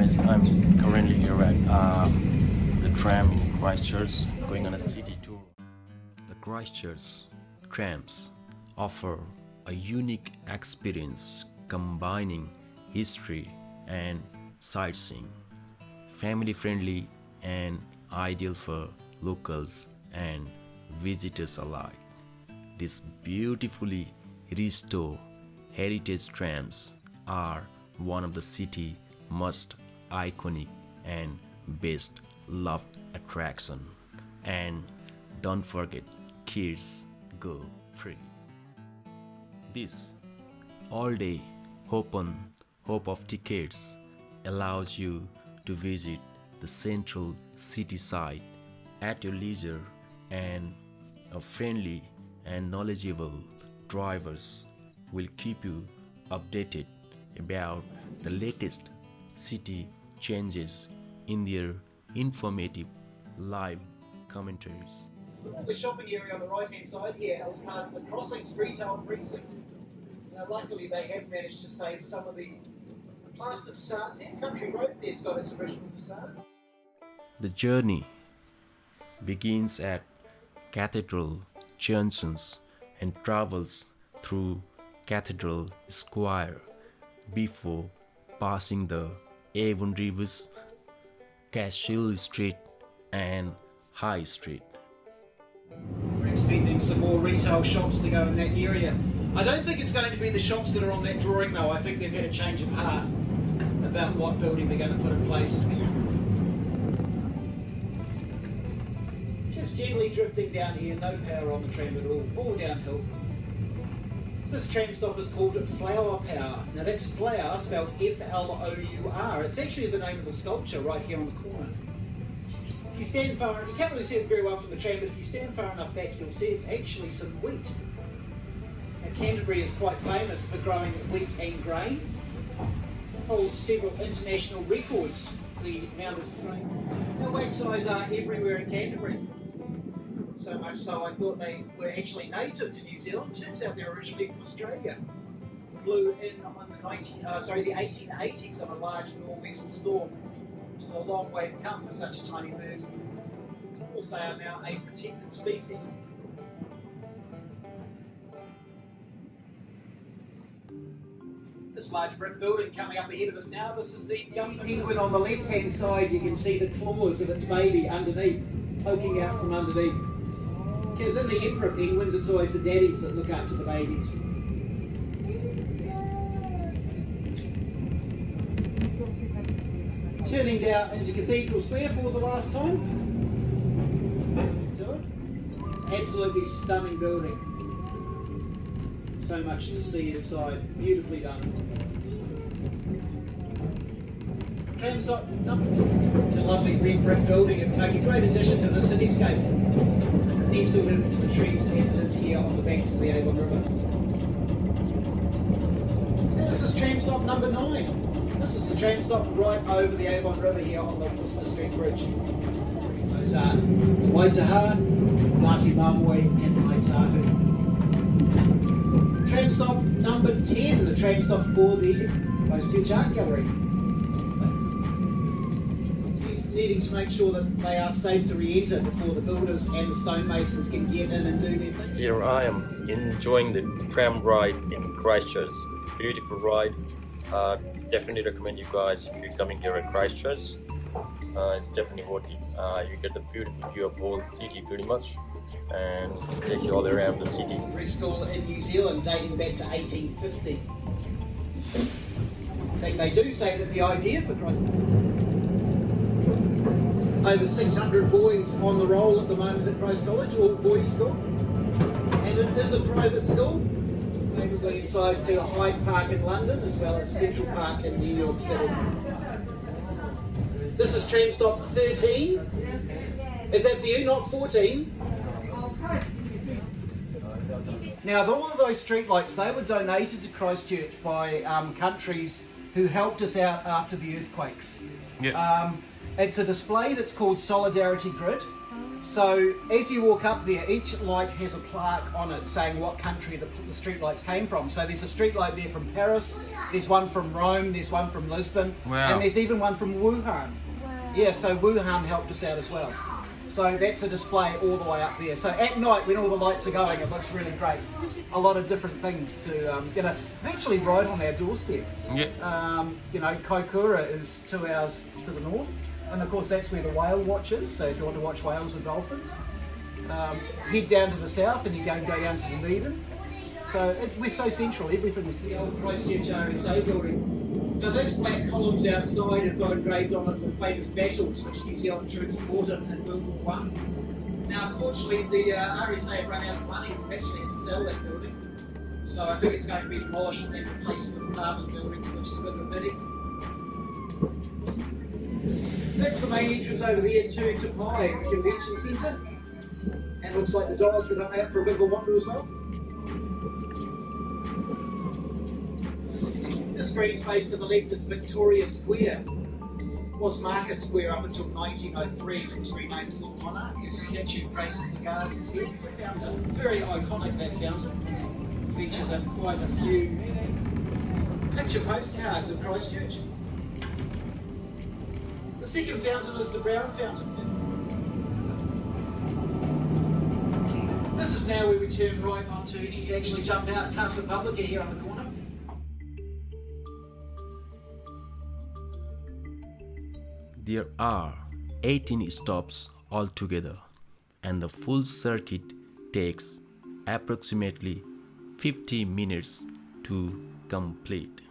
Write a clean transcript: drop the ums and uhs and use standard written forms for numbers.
guys, I'm currently here at the tram in Christchurch, going on a city tour. The Christchurch trams offer a unique experience combining history and sightseeing, family friendly and ideal for locals and visitors alike. These beautifully restored heritage trams are one of the city's most iconic and best loved attraction. And don't forget, kids go free. This all-day hope of tickets allows you to visit the central city side at your leisure, and a friendly and knowledgeable drivers will keep you updated about the latest city changes in their informative live commentaries. The shopping area on the right hand side here was part of the Crossings retail precinct. Now, luckily they have managed to save some of the plaster facades here. Country Road there's got its original facade. The journey begins at Cathedral Junctions and travels through Cathedral Square before passing the Avon Rivers, Cashill Street and High Street. We're expecting some more retail shops to go in that area. I don't think it's going to be the shops that are on that drawing though. I think they've had a change of heart about what building they're going to put in place. Just gently drifting down here, no power on the tram at all downhill. This tram stop is called Flower Power. Now that's flower spelled F-L-O-U-R. It's actually the name of the sculpture right here on the corner. If you stand far, you can't really see it very well from the tram, but if you stand far enough back you'll see it's actually some wheat. Now Canterbury is quite famous for growing wheat and grain. It holds several international records for the amount of grain. Now wax eyes are everywhere in Canterbury. So much so I thought they were actually native to New Zealand. Turns out they're originally from Australia. Blew in on the 1880s on a large nor'west storm, which is a long way to come for such a tiny bird. Of course, they are now a protected species. This large brick building coming up ahead of us now, this is the young penguin on the left-hand side. You can see the claws of its baby underneath, poking out from underneath. Because in the emperor penguins, it's always the daddies that look after the babies. Turning down into Cathedral Square for the last time. So it's an absolutely stunning building. So much to see inside. Beautifully done. Tram stop number 2. It's a lovely red brick building. It makes a great addition to the cityscape. Nestled into the trees as it is here on the banks of the Avon River. And this is tram stop number 9. This is the tram stop right over the Avon River here on the Worcester Street Bridge. Those are the Waitaha, Ngāti Mamoi and the Maitahu. Tram stop number 10, the tram stop for the Christchurch Art Gallery. Needing to make sure that they are safe to re-enter before the builders and the stonemasons can get in and do their thing. Here I am enjoying the tram ride in Christchurch. It's a beautiful ride. Definitely recommend you guys if you're coming here at Christchurch. It's definitely worth it. You get the beautiful view of the whole city pretty much, and take you all around the city. Preschool in New Zealand dating back to 1850. In fact, they do say that the idea for Christchurch. Over 600 boys on the roll at the moment at Christ College, all boys school. And it is a private school, famously in size to Hyde Park in London as well as Central Park in New York City. This is tram stop 13. Is that for you, not 14? Now, all of those streetlights, they were donated to Christchurch by countries who helped us out after the earthquakes. Yeah. It's a display that's called Solidarity Grid. So as you walk up there, each light has a plaque on it saying what country the street lights came from. So there's a street light there from Paris, there's one from Rome, there's one from Lisbon, Wow. and there's even one from Wuhan. Wow. Yeah, so Wuhan helped us out as well. So that's a display all the way up there. So at night when all the lights are going, it looks really great. A lot of different things to, actually right on our doorstep. Yeah. Kaikoura is 2 hours to the north. And of course that's where the whale watch is, so if you want to watch whales or dolphins. Head down to the south and you go down to Dunedin. So we're so central, everything is there. The old Christchurch RSA building. Now those black columns outside have got engraved on it the famous battles which New Zealand troops fought in World War I. Now unfortunately the RSA have run out of money and actually had to sell that building. So I think it's going to be demolished and then replaced with apartment buildings, which is a bit of a pity. That's the main entrance over there to Te Pai Convention Centre. And looks like the dogs are out for a bit of a wander as well. This green space to the left is Victoria Square. It was Market Square up until 1903, when it was renamed for the monarch. His statue graces the gardens here. Fountain, very iconic, that fountain. Features in quite a few picture postcards of Christchurch. The second fountain is the Brown Fountain. This is now where we turn right onto, you need to actually jump out Casa Publica here on the corner. There are 18 stops altogether, and the full circuit takes approximately 50 minutes to complete.